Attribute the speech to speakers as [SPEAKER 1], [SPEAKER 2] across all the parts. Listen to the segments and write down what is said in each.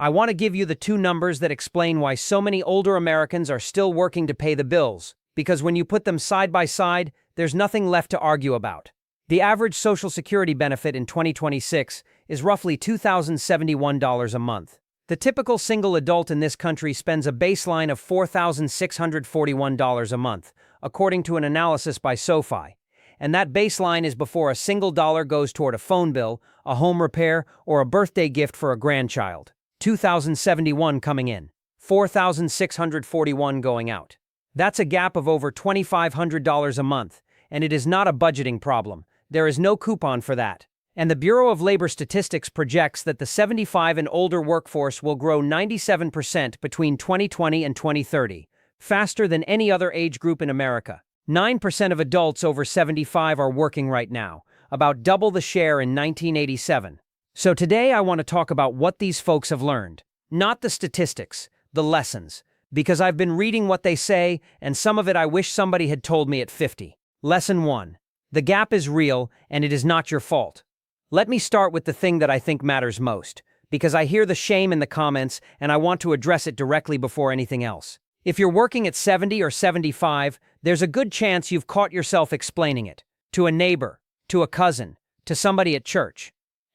[SPEAKER 1] I want to give you the two numbers that explain why so many older Americans are still working to pay the bills, because when you put them side by side, there's nothing left to argue about. The average Social Security benefit in 2026 is roughly $2,071 a month. The typical single adult in this country spends a baseline of $4,641 a month, according to an analysis by SoFi. And that baseline is before a single dollar goes toward a phone bill, a home repair, or a birthday gift for a grandchild. $2,071 coming in, $4,641 going out. That's a gap of over $2,500 a month, and it is not a budgeting problem. There is no coupon for that. And the Bureau of Labor Statistics projects that the 75 and older workforce will grow 97% between 2020 and 2030, faster than any other age group in America. 9% of adults over 75 are working right now, about double the share in 1987. So today I want to talk about what these folks have learned. Not the statistics, the lessons. Because I've been reading what they say, and some of it I wish somebody had told me at 50. Lesson 1. The gap is real, and it is not your fault. Let me start with the thing that I think matters most, because I hear the shame in the comments and I want to address it directly before anything else. If you're working at 70 or 75, there's a good chance you've caught yourself explaining it to a neighbor, to a cousin, to somebody at church.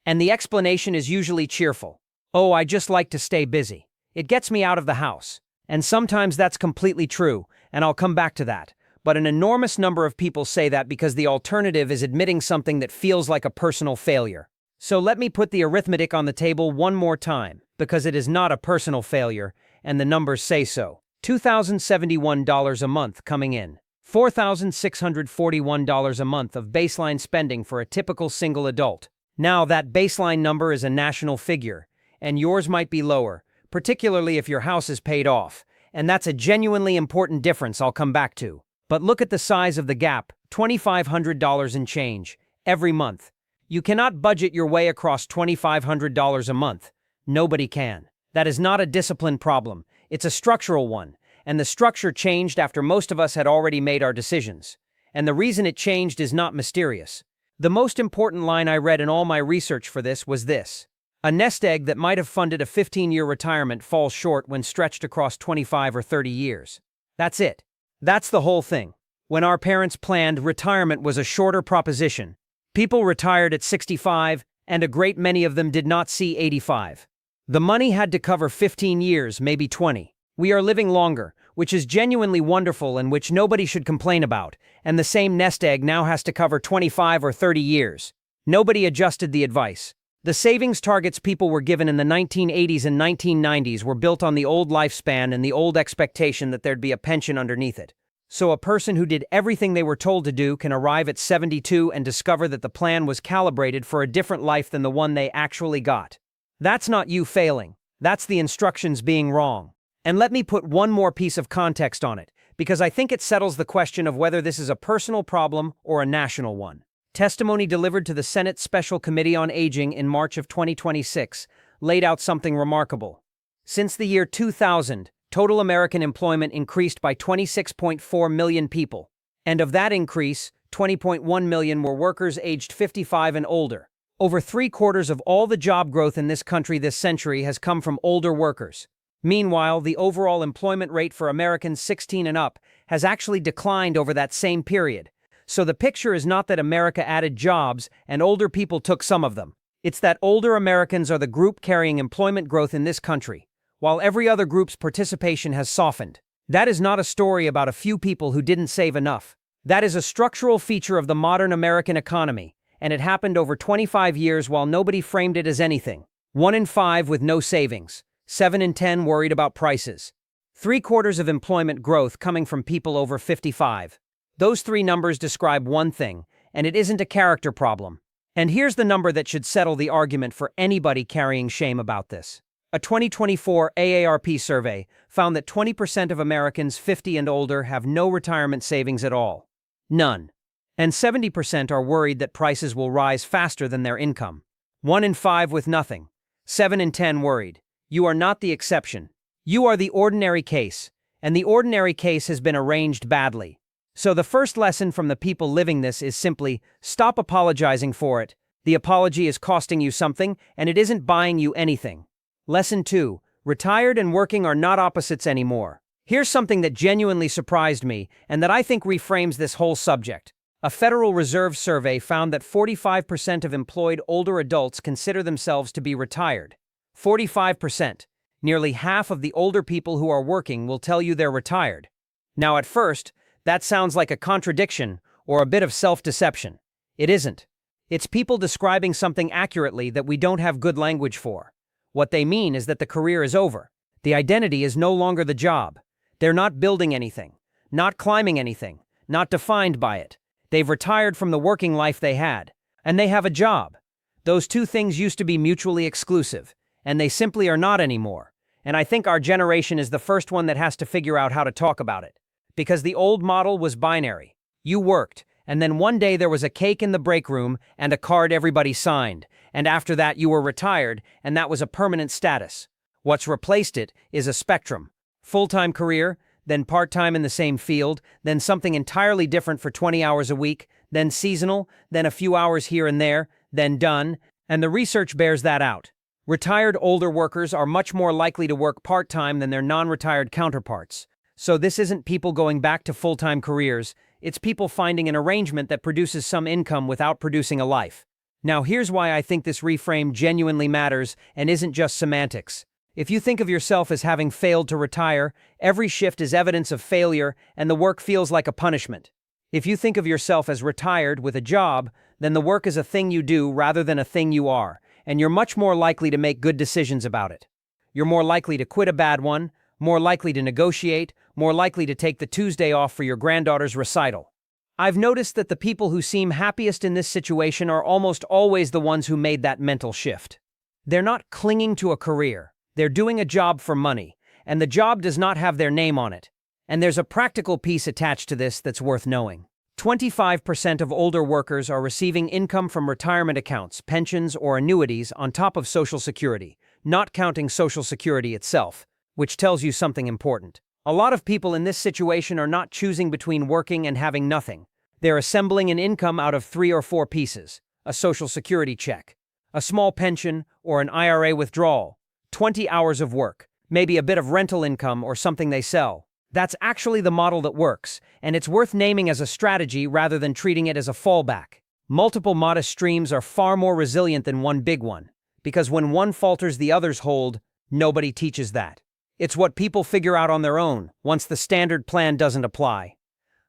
[SPEAKER 1] And the explanation is usually cheerful. Oh, I just like to stay busy. It gets me out of the house. And sometimes that's completely true, and I'll come back to that. But an enormous number of people say that because the alternative is admitting something that feels like a personal failure. So let me put the arithmetic on the table one more time, because it is not a personal failure, and the numbers say so. $2,071 a month coming in. $4,641 a month of baseline spending for a typical single adult. Now, that baseline number is a national figure, and yours might be lower, particularly if your house is paid off, and that's a genuinely important difference I'll come back to. But look at the size of the gap, $2,500 and change, every month. You cannot budget your way across $2,500 a month. Nobody can. That is not a discipline problem. It's a structural one, and the structure changed after most of us had already made our decisions. And the reason it changed is not mysterious. The most important line I read in all my research for this was this. A nest egg that might have funded a 15-year retirement falls short when stretched across 25 or 30 years. That's it. That's the whole thing. When our parents planned, retirement was a shorter proposition. People retired at 65, and a great many of them did not see 85. The money had to cover 15 years, maybe 20. We are living longer, which is genuinely wonderful and which nobody should complain about, and the same nest egg now has to cover 25 or 30 years. Nobody adjusted the advice. The savings targets people were given in the 1980s and 1990s were built on the old lifespan and the old expectation that there'd be a pension underneath it. So a person who did everything they were told to do can arrive at 72 and discover that the plan was calibrated for a different life than the one they actually got. That's not you failing. That's the instructions being wrong. And let me put one more piece of context on it, because I think it settles the question of whether this is a personal problem or a national one. Testimony delivered to the Senate Special Committee on Aging in March of 2026 laid out something remarkable. Since the year 2000, total American employment increased by 26.4 million people. And of that increase, 20.1 million were workers aged 55 and older. Over 3/4 of all the job growth in this country this century has come from older workers. Meanwhile, the overall employment rate for Americans 16 and up has actually declined over that same period. So the picture is not that America added jobs and older people took some of them. It's that older Americans are the group carrying employment growth in this country, while every other group's participation has softened. That is not a story about a few people who didn't save enough. That is a structural feature of the modern American economy, and it happened over 25 years while nobody framed it as anything. 1 in 5 with no savings. 7 in 10 worried about prices. 3/4 of employment growth coming from people over 55. Those three numbers describe one thing, and it isn't a character problem. And here's the number that should settle the argument for anybody carrying shame about this. A 2024 AARP survey found that 20% of Americans 50 and older have no retirement savings at all. None. And 70% are worried that prices will rise faster than their income. 1 in 5 with nothing. 7 in 10 worried. You are not the exception. You are the ordinary case, and the ordinary case has been arranged badly. So the first lesson from the people living this is simply, stop apologizing for it. The apology is costing you something, and it isn't buying you anything. Lesson 2. Retired and working are not opposites anymore. Here's something that genuinely surprised me and that I think reframes this whole subject. A Federal Reserve survey found that 45% of employed older adults consider themselves to be retired. 45%. Nearly half of the older people who are working will tell you they're retired. Now, at first, that sounds like a contradiction or a bit of self-deception. It isn't. It's people describing something accurately that we don't have good language for. What they mean is that the career is over. The identity is no longer the job. They're not building anything, not climbing anything, not defined by it. They've retired from the working life they had, and they have a job. Those two things used to be mutually exclusive, and they simply are not anymore. And I think our generation is the first one that has to figure out how to talk about it. Because the old model was binary. You worked, and then one day there was a cake in the break room and a card everybody signed, and after that you were retired, and that was a permanent status. What's replaced it is a spectrum. Full-time career, then part-time in the same field, then something entirely different for 20 hours a week, then seasonal, then a few hours here and there, then done, and the research bears that out. Retired older workers are much more likely to work part-time than their non-retired counterparts. So this isn't people going back to full-time careers, it's people finding an arrangement that produces some income without producing a life. Now here's why I think this reframe genuinely matters and isn't just semantics. If you think of yourself as having failed to retire, every shift is evidence of failure and the work feels like a punishment. If you think of yourself as retired with a job, then the work is a thing you do rather than a thing you are, and you're much more likely to make good decisions about it. You're more likely to quit a bad one, more likely to negotiate, more likely to take the Tuesday off for your granddaughter's recital. I've noticed that the people who seem happiest in this situation are almost always the ones who made that mental shift. They're not clinging to a career. They're doing a job for money, and the job does not have their name on it. And there's a practical piece attached to this that's worth knowing. 25% of older workers are receiving income from retirement accounts, pensions, or annuities on top of Social Security, not counting Social Security itself, which tells you something important. A lot of people in this situation are not choosing between working and having nothing. They're assembling an income out of 3 or 4 pieces: a Social Security check, a small pension, or an IRA withdrawal, 20 hours of work, maybe a bit of rental income or something they sell. That's actually the model that works, and it's worth naming as a strategy rather than treating it as a fallback. Multiple modest streams are far more resilient than one big one, because when one falters, the others hold. Nobody teaches that. It's what people figure out on their own once the standard plan doesn't apply.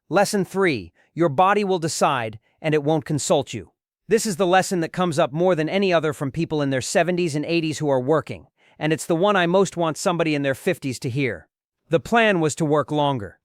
[SPEAKER 1] Lesson 3. Your body will decide, and it won't consult you. This is the lesson that comes up more than any other from people in their 70s and 80s who are working, and it's the one I most want somebody in their 50s to hear. The plan was to work longer,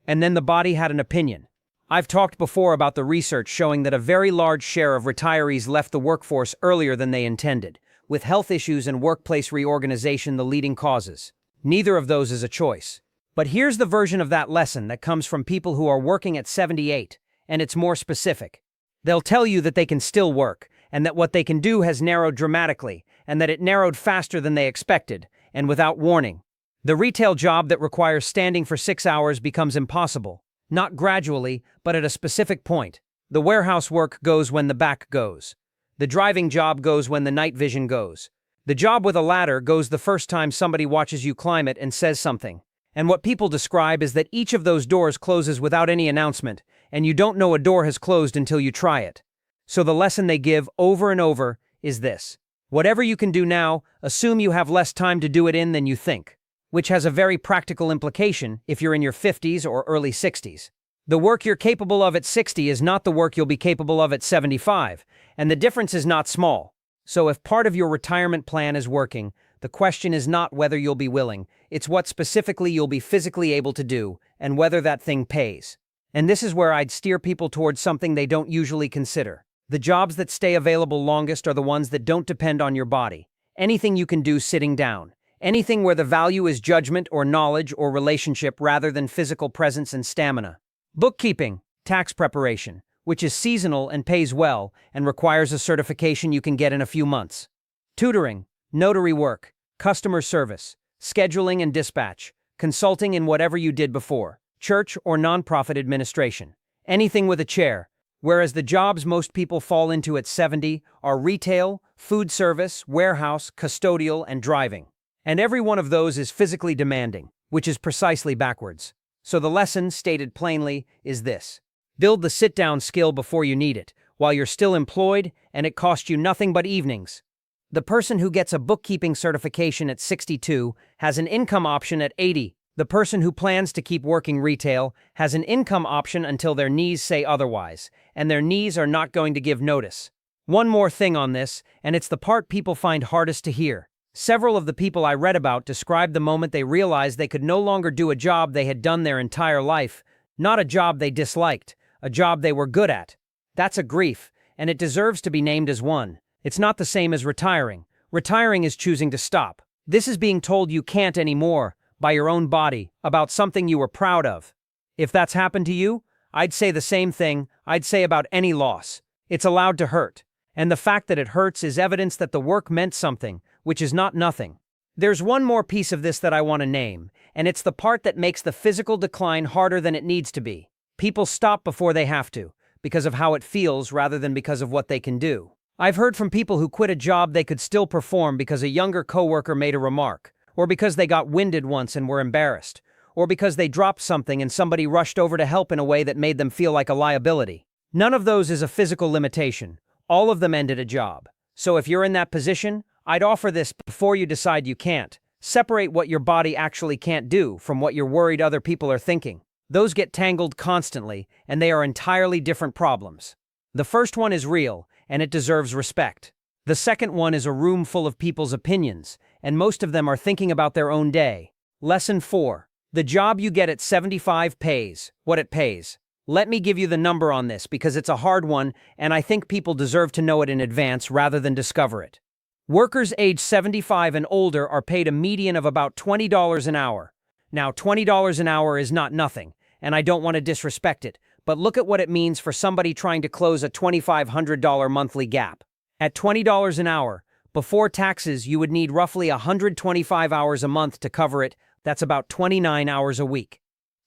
[SPEAKER 1] and then the body had an opinion. I've talked before about the research showing that a very large share of retirees left the workforce earlier than they intended, with health issues and workplace reorganization the leading causes. Neither of those is a choice. But here's the version of that lesson that comes from people who are working at 78, and it's more specific. They'll tell you that they can still work, and that what they can do has narrowed dramatically, and that it narrowed faster than they expected, and without warning. The retail job that requires standing for 6 hours becomes impossible, not gradually, but at a specific point. The warehouse work goes when the back goes. The driving job goes when the night vision goes. The job with a ladder goes the first time somebody watches you climb it and says something. And what people describe is that each of those doors closes without any announcement, and you don't know a door has closed until you try it. So the lesson they give over and over is this: whatever you can do now, assume you have less time to do it in than you think. Which has a very practical implication if you're in your 50s or early 60s. The work you're capable of at 60 is not the work you'll be capable of at 75, and the difference is not small. So if part of your retirement plan is working, the question is not whether you'll be willing, it's what specifically you'll be physically able to do, and whether that thing pays. And this is where I'd steer people towards something they don't usually consider. The jobs that stay available longest are the ones that don't depend on your body. Anything you can do sitting down. Anything where the value is judgment or knowledge or relationship rather than physical presence and stamina. Bookkeeping, tax preparation, which is seasonal and pays well and requires a certification you can get in a few months. Tutoring, notary work, customer service, scheduling and dispatch, consulting in whatever you did before, church or nonprofit administration. Anything with a chair, whereas the jobs most people fall into at 70 are retail, food service, warehouse, custodial, and driving. And every one of those is physically demanding, which is precisely backwards. So the lesson, stated plainly, is this. Build the sit-down skill before you need it, while you're still employed, and it costs you nothing but evenings. The person who gets a bookkeeping certification at 62 has an income option at 80. The person who plans to keep working retail has an income option until their knees say otherwise, and their knees are not going to give notice. One more thing on this, and it's the part people find hardest to hear. Several of the people I read about described the moment they realized they could no longer do a job they had done their entire life, not a job they disliked, a job they were good at. That's a grief, and it deserves to be named as one. It's not the same as retiring. Retiring is choosing to stop. This is being told you can't anymore, by your own body, about something you were proud of. If that's happened to you, I'd say the same thing I'd say about any loss. It's allowed to hurt. And the fact that it hurts is evidence that the work meant something, which is not nothing. There's one more piece of this that I want to name, and it's the part that makes the physical decline harder than it needs to be. People stop before they have to, because of how it feels rather than because of what they can do. I've heard from people who quit a job they could still perform because a younger coworker made a remark, or because they got winded once and were embarrassed, or because they dropped something and somebody rushed over to help in a way that made them feel like a liability. None of those is a physical limitation. All of them ended a job. So if you're in that position, I'd offer this before you decide you can't. Separate what your body actually can't do from what you're worried other people are thinking. Those get tangled constantly, and they are entirely different problems. The first one is real, and it deserves respect. The second one is a room full of people's opinions, and most of them are thinking about their own day. Lesson 4. The job you get at 75 pays what it pays. Let me give you the number on this because it's a hard one, and I think people deserve to know it in advance rather than discover it. Workers age 75 and older are paid a median of about $20 an hour. Now, $20 an hour is not nothing, and I don't want to disrespect it, but look at what it means for somebody trying to close a $2,500 monthly gap. At $20 an hour, before taxes, you would need roughly 125 hours a month to cover it. That's about 29 hours a week.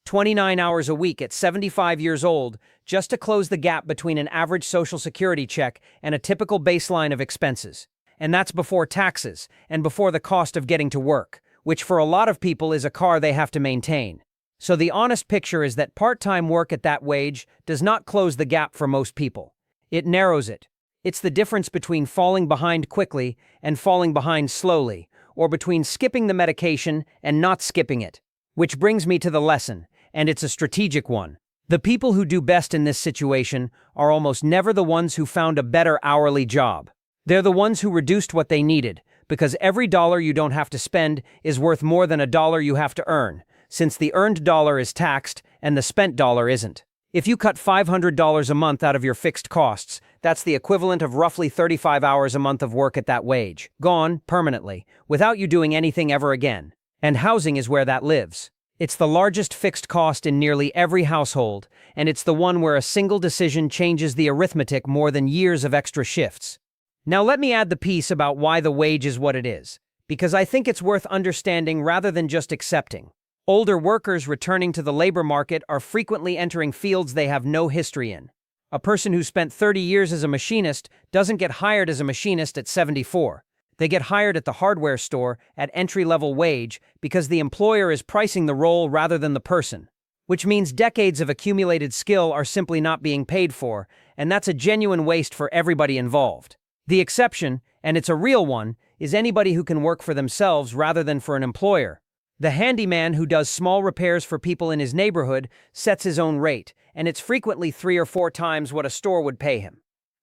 [SPEAKER 1] 29 hours a week at 75 years old just to close the gap between an average Social Security check and a typical baseline of expenses. And that's before taxes and before the cost of getting to work, which for a lot of people is a car they have to maintain. So the honest picture is that part-time work at that wage does not close the gap for most people. It narrows it. It's the difference between falling behind quickly and falling behind slowly, or between skipping the medication and not skipping it. Which brings me to the lesson, and it's a strategic one. The people who do best in this situation are almost never the ones who found a better hourly job. They're the ones who reduced what they needed, because every dollar you don't have to spend is worth more than a dollar you have to earn, since the earned dollar is taxed and the spent dollar isn't. If you cut $500 a month out of your fixed costs, that's the equivalent of roughly 35 hours a month of work at that wage, gone permanently, without you doing anything ever again. And housing is where that lives. It's the largest fixed cost in nearly every household, and it's the one where a single decision changes the arithmetic more than years of extra shifts. Now let me add the piece about why the wage is what it is, because I think it's worth understanding rather than just accepting. Older workers returning to the labor market are frequently entering fields they have no history in. A person who spent 30 years as a machinist doesn't get hired as a machinist at 74. They get hired at the hardware store at entry-level wage because the employer is pricing the role rather than the person, which means decades of accumulated skill are simply not being paid for, and that's a genuine waste for everybody involved. The exception, and it's a real one, is anybody who can work for themselves rather than for an employer. The handyman who does small repairs for people in his neighborhood sets his own rate, and it's frequently 3 or 4 times what a store would pay him.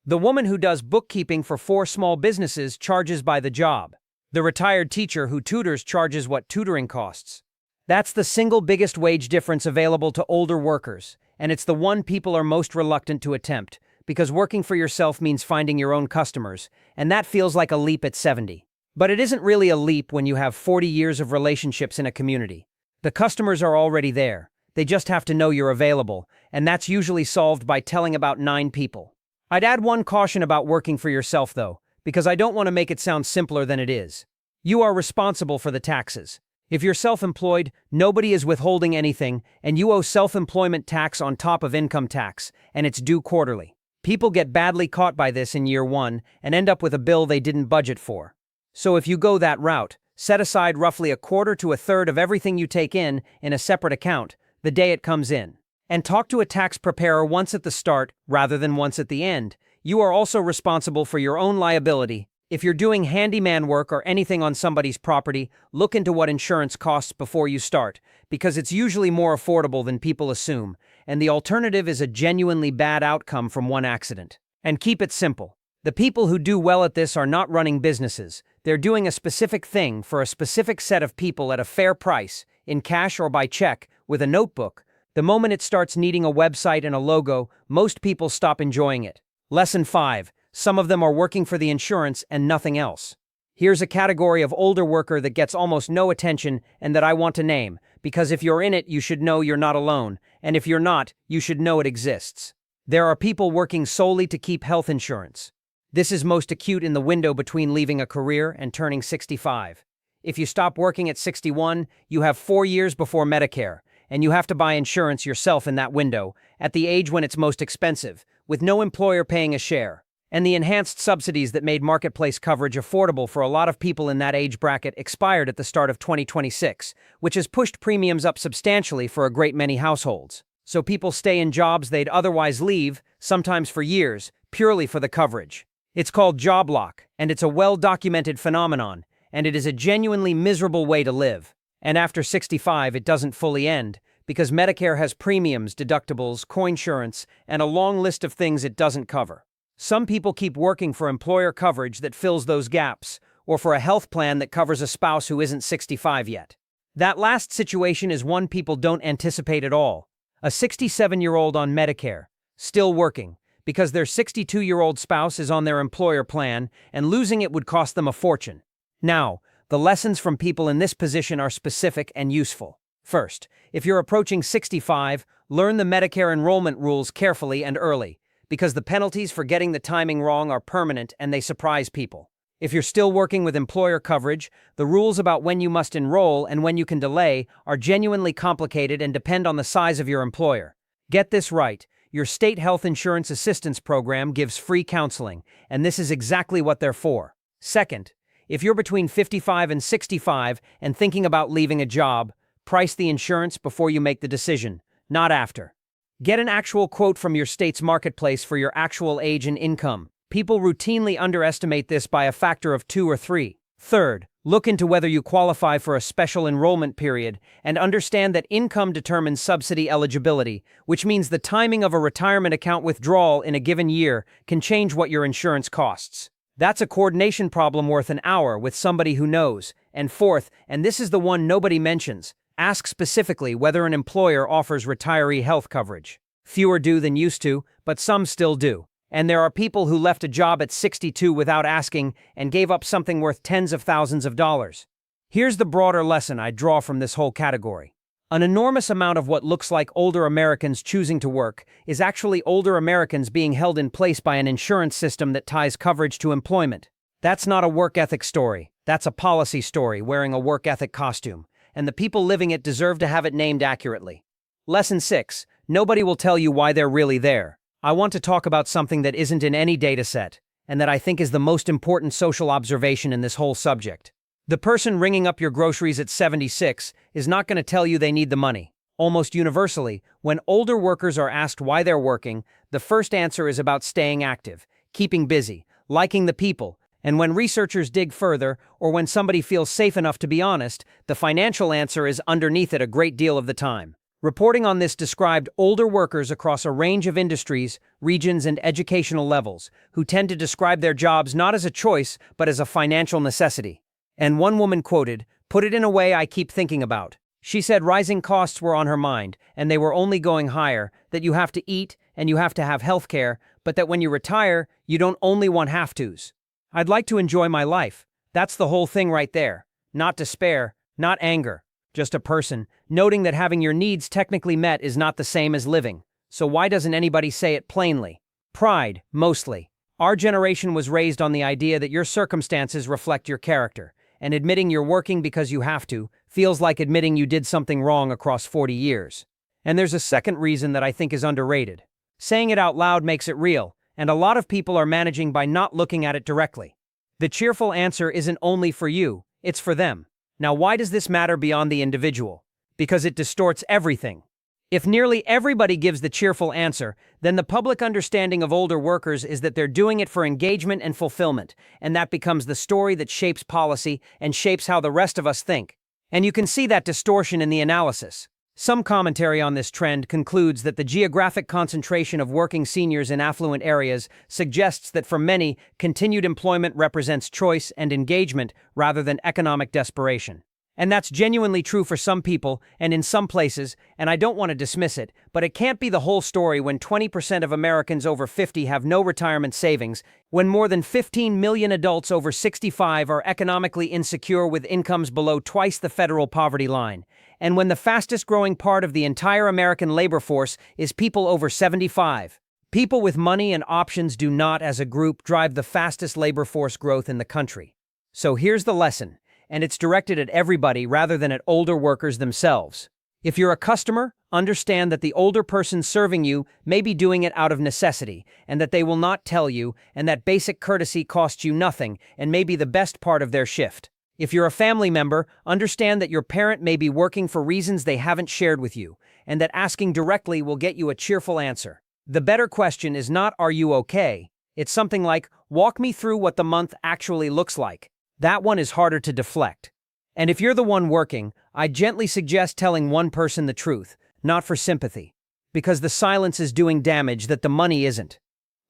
[SPEAKER 1] The woman who does bookkeeping for 4 small businesses charges by the job. The retired teacher who tutors charges what tutoring costs. That's the single biggest wage difference available to older workers, and it's the one people are most reluctant to attempt, because working for yourself means finding your own customers, and that feels like a leap at 70. But it isn't really a leap when you have 40 years of relationships in a community. The customers are already there. They just have to know you're available, and that's usually solved by telling about 9 people. I'd add one caution about working for yourself, though, because I don't want to make it sound simpler than it is. You are responsible for the taxes. If you're self-employed, nobody is withholding anything, and you owe self-employment tax on top of income tax, and it's due quarterly. People get badly caught by this in year 1 and end up with a bill they didn't budget for. So if you go that route, Set aside roughly a quarter to a third of everything you take in a separate account the day it comes in. And talk to a tax preparer once at the start rather than once at the end. You are also responsible for your own liability. If you're doing handyman work or anything on somebody's property, look into what insurance costs before you start, because it's usually more affordable than people assume, and the alternative is a genuinely bad outcome from one accident. And keep it simple. The people who do well at this are not running businesses. They're doing a specific thing for a specific set of people at a fair price, in cash or by check, with a notebook. The moment it starts needing a website and a logo, most people stop enjoying it. Lesson 5. Some of them are working for the insurance and nothing else. Here's a category of older worker that gets almost no attention and that I want to name, because if you're in it, you should know you're not alone, and if you're not, you should know it exists. There are people working solely to keep health insurance. This is most acute in the window between leaving a career and turning 65. If you stop working at 61, you have 4 years before Medicare, and you have to buy insurance yourself in that window, at the age when it's most expensive, with no employer paying a share. And the enhanced subsidies that made marketplace coverage affordable for a lot of people in that age bracket expired at the start of 2026, which has pushed premiums up substantially for a great many households. So people stay in jobs they'd otherwise leave, sometimes for years, purely for the coverage. It's called job lock, and it's a well-documented phenomenon, and it is a genuinely miserable way to live. And after 65, it doesn't fully end, because Medicare has premiums, deductibles, coinsurance, and a long list of things it doesn't cover. Some people keep working for employer coverage that fills those gaps, or for a health plan that covers a spouse who isn't 65 yet. That last situation is one people don't anticipate at all. A 67-year-old on Medicare, still working, because their 62-year-old spouse is on their employer plan, and losing it would cost them a fortune. Now, the lessons from people in this position are specific and useful. First, if you're approaching 65, learn the Medicare enrollment rules carefully and early, because the penalties for getting the timing wrong are permanent and they surprise people. If you're still working with employer coverage, the rules about when you must enroll and when you can delay are genuinely complicated and depend on the size of your employer. Get this right. Your state health insurance assistance program gives free counseling, and this is exactly what they're for. Second, if you're between 55 and 65 and thinking about leaving a job, price the insurance before you make the decision, not after. Get an actual quote from your state's marketplace for your actual age and income. People routinely underestimate this by a factor of 2 or 3. Third, look into whether you qualify for a special enrollment period and understand that income determines subsidy eligibility, which means the timing of a retirement account withdrawal in a given year can change what your insurance costs. That's a coordination problem worth an hour with somebody who knows. And fourth, and this is the one nobody mentions, ask specifically whether an employer offers retiree health coverage. Fewer do than used to, but some still do. And there are people who left a job at 62 without asking and gave up something worth tens of thousands of dollars. Here's the broader lesson I draw from this whole category. An enormous amount of what looks like older Americans choosing to work is actually older Americans being held in place by an insurance system that ties coverage to employment. That's not a work ethic story. That's a policy story wearing a work ethic costume, and the people living it deserve to have it named accurately. Lesson 6. Nobody will tell you why they're really there. I want to talk about something that isn't in any data set, and that I think is the most important social observation in this whole subject. The person ringing up your groceries at 76 is not going to tell you they need the money. Almost universally, when older workers are asked why they're working, the first answer is about staying active, keeping busy, liking the people, and when researchers dig further, or when somebody feels safe enough to be honest, the financial answer is underneath it a great deal of the time. Reporting on this described older workers across a range of industries, regions, and educational levels, who tend to describe their jobs not as a choice, but as a financial necessity. And one woman quoted, "Put it in a way I keep thinking about." She said rising costs were on her mind, and they were only going higher, that you have to eat and you have to have health care, but that when you retire, you don't only want have-tos. I'd like to enjoy my life. That's the whole thing right there. Not despair, not anger. Just a person, noting that having your needs technically met is not the same as living. So why doesn't anybody say it plainly? Pride, mostly. Our generation was raised on the idea that your circumstances reflect your character, and admitting you're working because you have to feels like admitting you did something wrong across 40 years. And there's a second reason that I think is underrated. Saying it out loud makes it real, and a lot of people are managing by not looking at it directly. The cheerful answer isn't only for you, It's for them. Now, why does this matter beyond the individual? Because it distorts everything. If nearly everybody gives the cheerful answer, then the public understanding of older workers is that they're doing it for engagement and fulfillment, and that becomes the story that shapes policy and shapes how the rest of us think. And you can see that distortion in the analysis. Some commentary on this trend concludes that the geographic concentration of working seniors in affluent areas suggests that for many, continued employment represents choice and engagement rather than economic desperation. And that's genuinely true for some people and in some places, and I don't want to dismiss it, but it can't be the whole story when 20% of Americans over 50 have no retirement savings, when more than 15 million adults over 65 are economically insecure with incomes below twice the federal poverty line, and when the fastest growing part of the entire American labor force is people over 75. People with money and options do not, as a group, drive the fastest labor force growth in the country. So here's the lesson. And it's directed at everybody rather than at older workers themselves. If you're a customer, understand that the older person serving you may be doing it out of necessity, and that they will not tell you, and that basic courtesy costs you nothing and may be the best part of their shift. If you're a family member, understand that your parent may be working for reasons they haven't shared with you, and that asking directly will get you a cheerful answer. The better question is not, "Are you okay?" It's something like, "Walk me through what the month actually looks like." That one is harder to deflect. And if you're the one working, I gently suggest telling one person the truth, not for sympathy, because the silence is doing damage that the money isn't.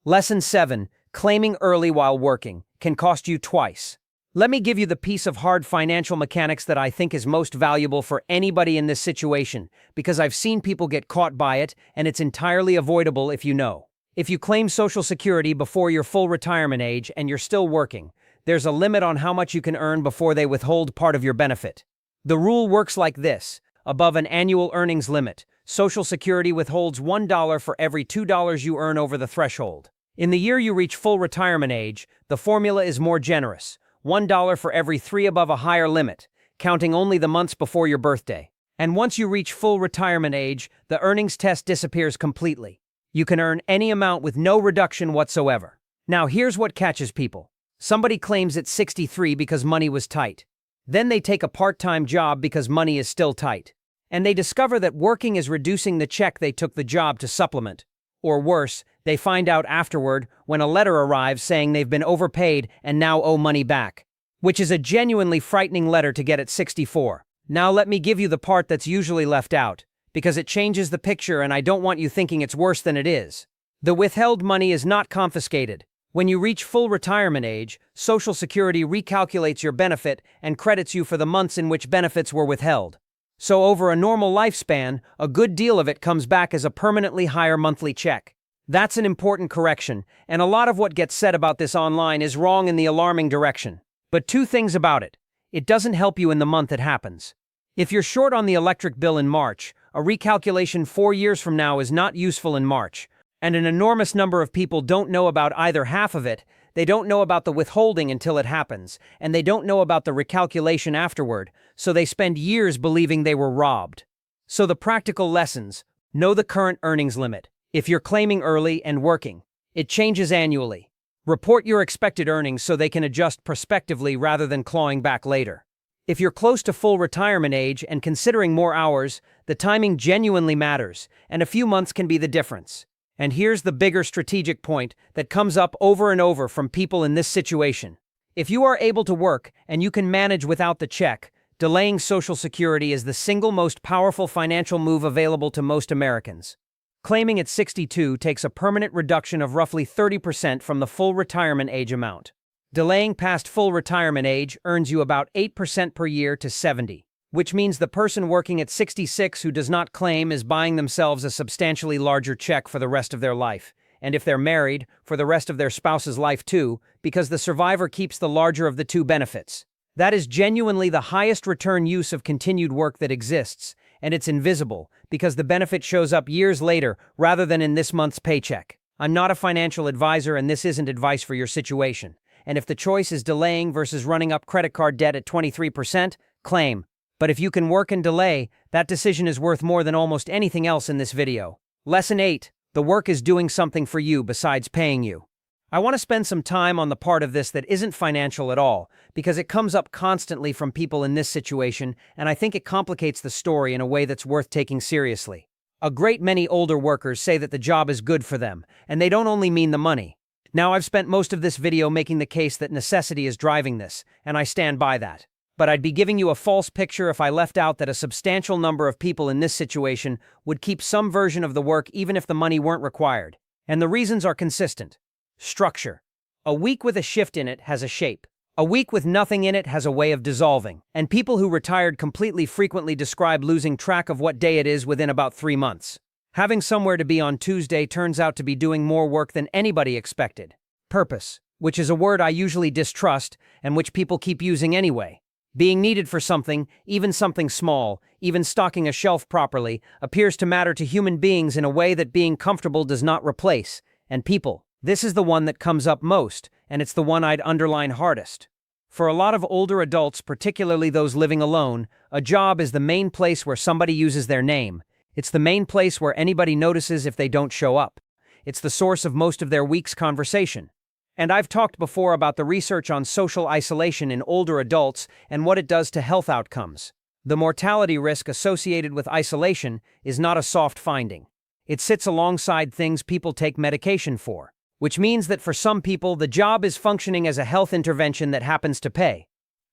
[SPEAKER 1] Lesson 7, claiming early while working, can cost you twice. Let me give you the piece of hard financial mechanics that I think is most valuable for anybody in this situation, because I've seen people get caught by it, and it's entirely avoidable if you know. If you claim Social Security before your full retirement age and you're still working, there's a limit on how much you can earn before they withhold part of your benefit. The rule works like this. Above an annual earnings limit, Social Security withholds $1 for every $2 you earn over the threshold. In the year you reach full retirement age, the formula is more generous. $1 for every 3 above a higher limit, counting only the months before your birthday. And once you reach full retirement age, the earnings test disappears completely. You can earn any amount with no reduction whatsoever. Now here's what catches people. Somebody claims it's 63 because money was tight. Then they take a part-time job because money is still tight. And they discover that working is reducing the check they took the job to supplement. Or worse, they find out afterward when a letter arrives saying they've been overpaid and now owe money back. Which is a genuinely frightening letter to get at 64. Now let me give you the part that's usually left out, because it changes the picture and I don't want you thinking it's worse than it is. The withheld money is not confiscated. When you reach full retirement age, Social Security recalculates your benefit and credits you for the months in which benefits were withheld. So over a normal lifespan, a good deal of it comes back as a permanently higher monthly check. That's an important correction, and a lot of what gets said about this online is wrong in the alarming direction. But 2 things about it. It doesn't help you in the month it happens. If you're short on the electric bill in March, a recalculation 4 years from now is not useful in March. And an enormous number of people don't know about either half of it. They don't know about the withholding until it happens, and they don't know about the recalculation afterward, so they spend years believing they were robbed. So the practical lessons: know the current earnings limit. If you're claiming early and working, it changes annually. Report your expected earnings so they can adjust prospectively rather than clawing back later. If you're close to full retirement age and considering more hours, the timing genuinely matters, and a few months can be the difference. And here's the bigger strategic point that comes up over and over from people in this situation. If you are able to work and you can manage without the check, delaying Social Security is the single most powerful financial move available to most Americans. Claiming at 62 takes a permanent reduction of roughly 30% from the full retirement age amount. Delaying past full retirement age earns you about 8% per year to 70. Which means the person working at 66 who does not claim is buying themselves a substantially larger check for the rest of their life, and if they're married, for the rest of their spouse's life too, because the survivor keeps the larger of the 2 benefits. That is genuinely the highest return use of continued work that exists, and it's invisible, because the benefit shows up years later rather than in this month's paycheck. I'm not a financial advisor, and this isn't advice for your situation. And if the choice is delaying versus running up credit card debt at 23%, claim. But if you can work and delay, that decision is worth more than almost anything else in this video. Lesson 8. The work is doing something for you besides paying you. I want to spend some time on the part of this that isn't financial at all, because it comes up constantly from people in this situation, and I think it complicates the story in a way that's worth taking seriously. A great many older workers say that the job is good for them, and they don't only mean the money. Now, I've spent most of this video making the case that necessity is driving this, and I stand by that. But I'd be giving you a false picture if I left out that a substantial number of people in this situation would keep some version of the work even if the money weren't required. And the reasons are consistent. Structure. A week with a shift in it has a shape. A week with nothing in it has a way of dissolving. And people who retired completely frequently describe losing track of what day it is within about 3 months. Having somewhere to be on Tuesday turns out to be doing more work than anybody expected. Purpose, which is a word I usually distrust and which people keep using anyway. Being needed for something, even something small, even stocking a shelf properly, appears to matter to human beings in a way that being comfortable does not replace. And people. This is the one that comes up most, and it's the one I'd underline hardest. For a lot of older adults, particularly those living alone, a job is the main place where somebody uses their name. It's the main place where anybody notices if they don't show up. It's the source of most of their week's conversation. And I've talked before about the research on social isolation in older adults and what it does to health outcomes. The mortality risk associated with isolation is not a soft finding. It sits alongside things people take medication for. Which means that for some people, the job is functioning as a health intervention that happens to pay.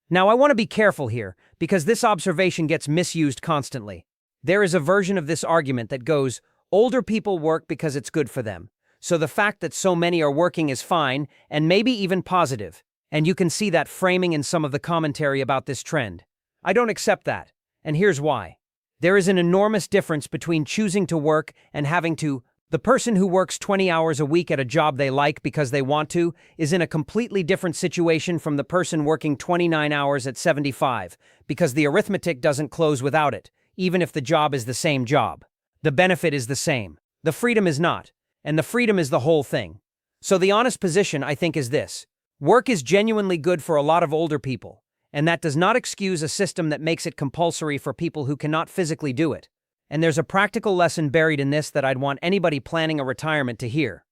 [SPEAKER 1] Now, I want to be careful here, because this observation gets misused constantly. There is a version of this argument that goes, older people work because it's good for them. So the fact that so many are working is fine, and maybe even positive. And you can see that framing in some of the commentary about this trend. I don't accept that, and here's why. There is an enormous difference between choosing to work and having to. The person who works 20 hours a week at a job they like because they want to is in a completely different situation from the person working 29 hours at 75, because the arithmetic doesn't close without it, even if the job is the same job. The benefit is the same. The freedom is not, and the freedom is the whole thing. So the honest position, I think, is this. Work is genuinely good for a lot of older people, and that does not excuse a system that makes it compulsory for people who cannot physically do it. And there's a practical lesson buried in this that I'd want anybody planning a retirement to hear.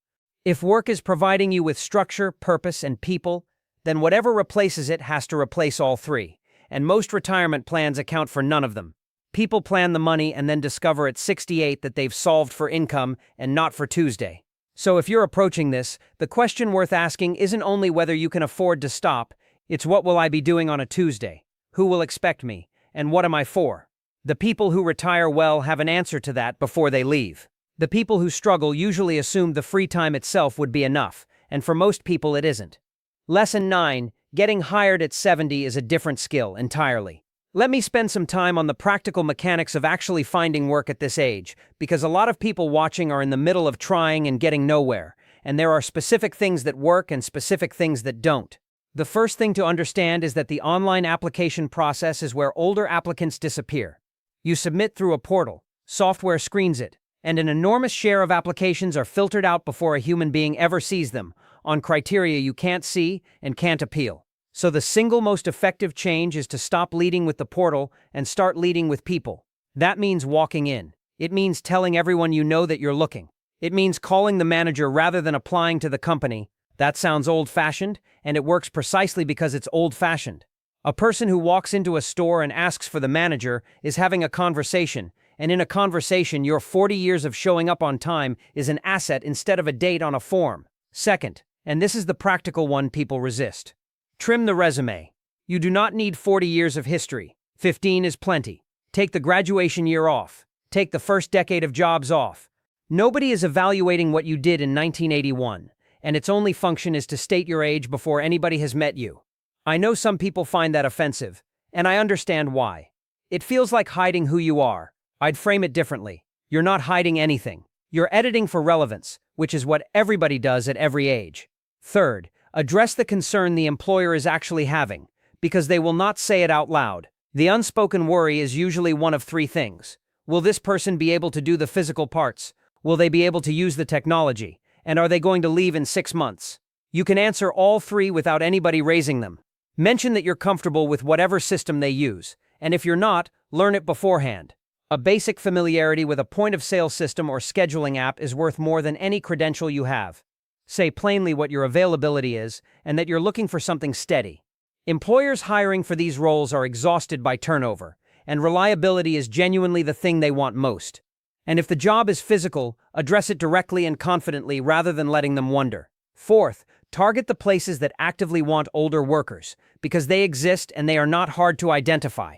[SPEAKER 1] If work is providing you with structure, purpose, and people, then whatever replaces it has to replace all three. And most retirement plans account for none of them. People plan the money and then discover at 68 that they've solved for income and not for Tuesday. So if you're approaching this, the question worth asking isn't only whether you can afford to stop, it's what will I be doing on a Tuesday? Who will expect me? And what am I for? The people who retire well have an answer to that before they leave. The people who struggle usually assume the free time itself would be enough, and for most people it isn't. Lesson 9. Getting hired at 70 is a different skill entirely. Let me spend some time on the practical mechanics of actually finding work at this age, because a lot of people watching are in the middle of trying and getting nowhere, and there are specific things that work and specific things that don't. The first thing to understand is that the online application process is where older applicants disappear. You submit through a portal, software screens it, and an enormous share of applications are filtered out before a human being ever sees them, on criteria you can't see and can't appeal. So the single most effective change is to stop leading with the portal and start leading with people. That means walking in. It means telling everyone you know that you're looking. It means calling the manager rather than applying to the company. That sounds old-fashioned, and it works precisely because it's old-fashioned. A person who walks into a store and asks for the manager is having a conversation, and in a conversation, your 40 years of showing up on time is an asset instead of a date on a form. Second, and this is the practical one people resist. Trim the resume. You do not need 40 years of history. 15 is plenty. Take the graduation year off. Take the first decade of jobs off. Nobody is evaluating what you did in 1981, and its only function is to state your age before anybody has met you. I know some people find that offensive, and I understand why. It feels like hiding who you are. I'd frame it differently. You're not hiding anything. You're editing for relevance, which is what everybody does at every age. Third, address the concern the employer is actually having, because they will not say it out loud. The unspoken worry is usually one of three things. Will this person be able to do the physical parts? Will they be able to use the technology? And are they going to leave in 6 months? You can answer all three without anybody raising them. Mention that you're comfortable with whatever system they use, and if you're not, learn it beforehand. A basic familiarity with a point-of-sale system or scheduling app is worth more than any credential you have. Say plainly what your availability is and that you're looking for something steady. Employers hiring for these roles are exhausted by turnover, and reliability is genuinely the thing they want most. And if the job is physical, address it directly and confidently rather than letting them wonder. Fourth, target the places that actively want older workers, because they exist and they are not hard to identify.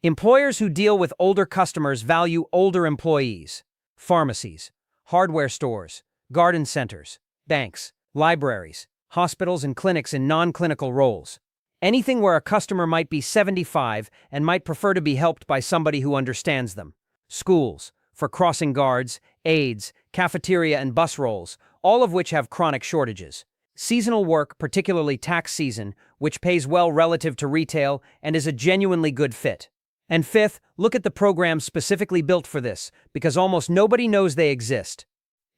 [SPEAKER 1] Employers who deal with older customers value older employees. Pharmacies, hardware stores, garden centers, banks, libraries, hospitals and clinics in non-clinical roles. Anything where a customer might be 75 and might prefer to be helped by somebody who understands them. Schools, for crossing guards, aides, cafeteria and bus roles, all of which have chronic shortages. Seasonal work, particularly tax season, which pays well relative to retail and is a genuinely good fit. And fifth, look at the programs specifically built for this, because almost nobody knows they exist.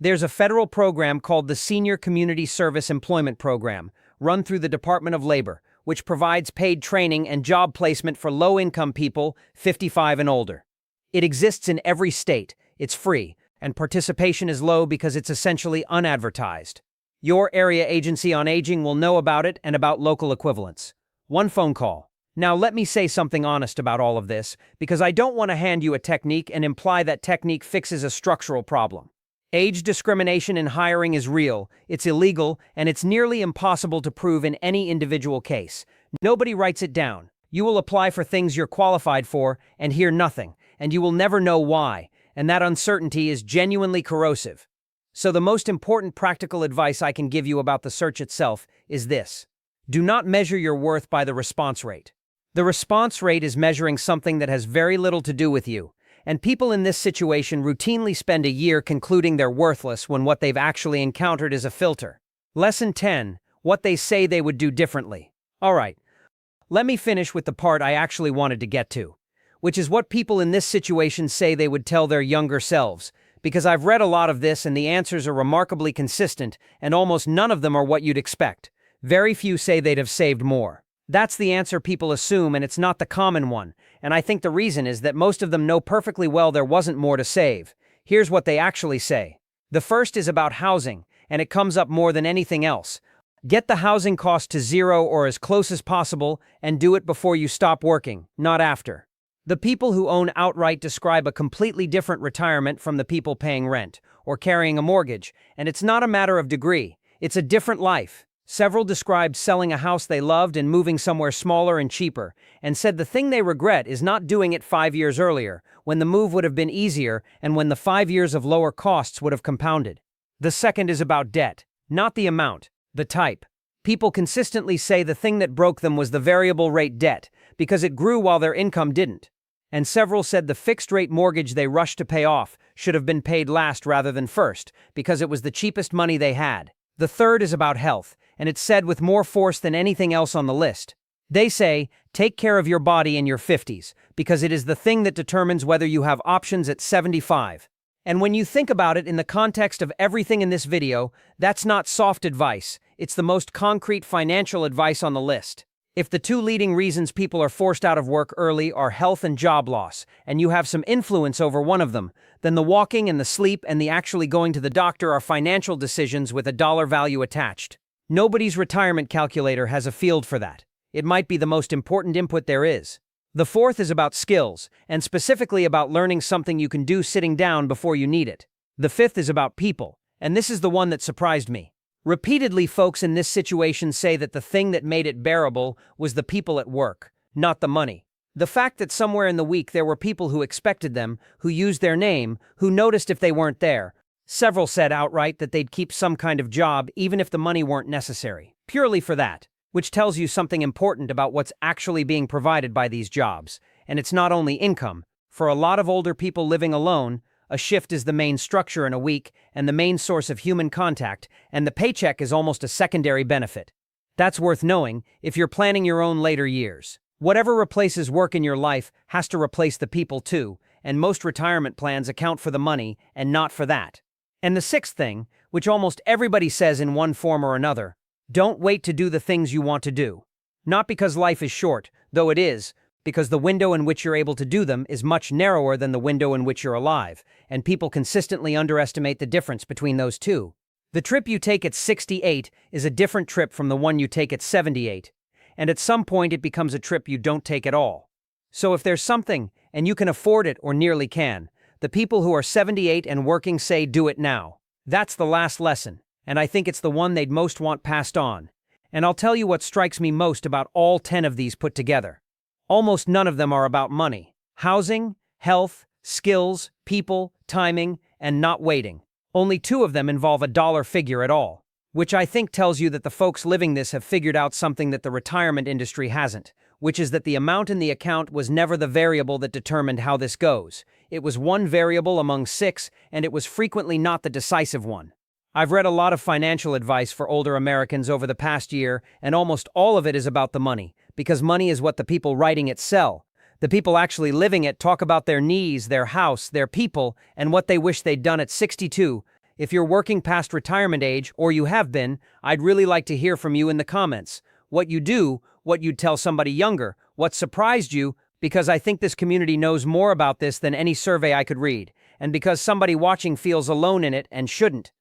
[SPEAKER 1] There's a federal program called the Senior Community Service Employment Program, run through the Department of Labor, which provides paid training and job placement for low-income people 55 and older. It exists in every state, it's free, and participation is low because it's essentially unadvertised. Your area agency on aging will know about it and about local equivalents. One phone call. Now let me say something honest about all of this, because I don't want to hand you a technique and imply that technique fixes a structural problem. Age discrimination in hiring is real, it's illegal, and it's nearly impossible to prove in any individual case. Nobody writes it down. You will apply for things you're qualified for and hear nothing, and you will never know why, and that uncertainty is genuinely corrosive. So the most important practical advice I can give you about the search itself is this. Do not measure your worth by the response rate. The response rate is measuring something that has very little to do with you. And people in this situation routinely spend a year concluding they're worthless when what they've actually encountered is a filter. Lesson 10. What they say they would do differently. All right, let me finish with the part I actually wanted to get to, which is what people in this situation say they would tell their younger selves, because I've read a lot of this and the answers are remarkably consistent and almost none of them are what you'd expect. Very few say they'd have saved more. That's the answer people assume, and it's not the common one, and I think the reason is that most of them know perfectly well there wasn't more to save. Here's what they actually say. The first is about housing, and it comes up more than anything else. Get the housing cost to zero or as close as possible, and do it before you stop working, not after. The people who own outright describe a completely different retirement from the people paying rent or carrying a mortgage, and it's not a matter of degree, it's a different life. Several described selling a house they loved and moving somewhere smaller and cheaper, and said the thing they regret is not doing it 5 years earlier, when the move would have been easier and when the 5 years of lower costs would have compounded. The second is about debt, not the amount, the type. People consistently say the thing that broke them was the variable rate debt, because it grew while their income didn't. And several said the fixed rate mortgage they rushed to pay off should have been paid last rather than first, because it was the cheapest money they had. The third is about health, and it's said with more force than anything else on the list. They say, take care of your body in your 50s, because it is the thing that determines whether you have options at 75. And when you think about it in the context of everything in this video, that's not soft advice, it's the most concrete financial advice on the list. If the two leading reasons people are forced out of work early are health and job loss, and you have some influence over one of them, then the walking and the sleep and the actually going to the doctor are financial decisions with a dollar value attached. Nobody's retirement calculator has a field for that. It might be the most important input there is. The fourth is about skills, and specifically about learning something you can do sitting down before you need it. The fifth is about people, and this is the one that surprised me. Repeatedly, folks in this situation say that the thing that made it bearable was the people at work, not the money. The fact that somewhere in the week there were people who expected them, who used their name, who noticed if they weren't there. Several said outright that they'd keep some kind of job even if the money weren't necessary, purely for that, which tells you something important about what's actually being provided by these jobs. And it's not only income. For a lot of older people living alone, a shift is the main structure in a week and the main source of human contact, and the paycheck is almost a secondary benefit. That's worth knowing if you're planning your own later years. Whatever replaces work in your life has to replace the people too, and most retirement plans account for the money and not for that. And the sixth thing, which almost everybody says in one form or another, don't wait to do the things you want to do. Not because life is short, though it is, because the window in which you're able to do them is much narrower than the window in which you're alive, and people consistently underestimate the difference between those two. The trip you take at 68 is a different trip from the one you take at 78, and at some point it becomes a trip you don't take at all. So if there's something, and you can afford it or nearly can, the people who are 78 and working say do it now. That's the last lesson, and I think it's the one they'd most want passed on. And I'll tell you what strikes me most about all 10 of these put together. Almost none of them are about money. Housing, health, skills, people, timing, and not waiting. Only 2 of them involve a dollar figure at all, which I think tells you that the folks living this have figured out something that the retirement industry hasn't, which is that the amount in the account was never the variable that determined how this goes. It was one variable among 6, and it was frequently not the decisive one. I've read a lot of financial advice for older Americans over the past year, and almost all of it is about the money, because money is what the people writing it sell. The people actually living it talk about their needs, their house, their people, and what they wish they'd done at 62. If you're working past retirement age, or you have been, I'd really like to hear from you in the comments. What you do, what you'd tell somebody younger, what surprised you, because I think this community knows more about this than any survey I could read, and because somebody watching feels alone in it and shouldn't.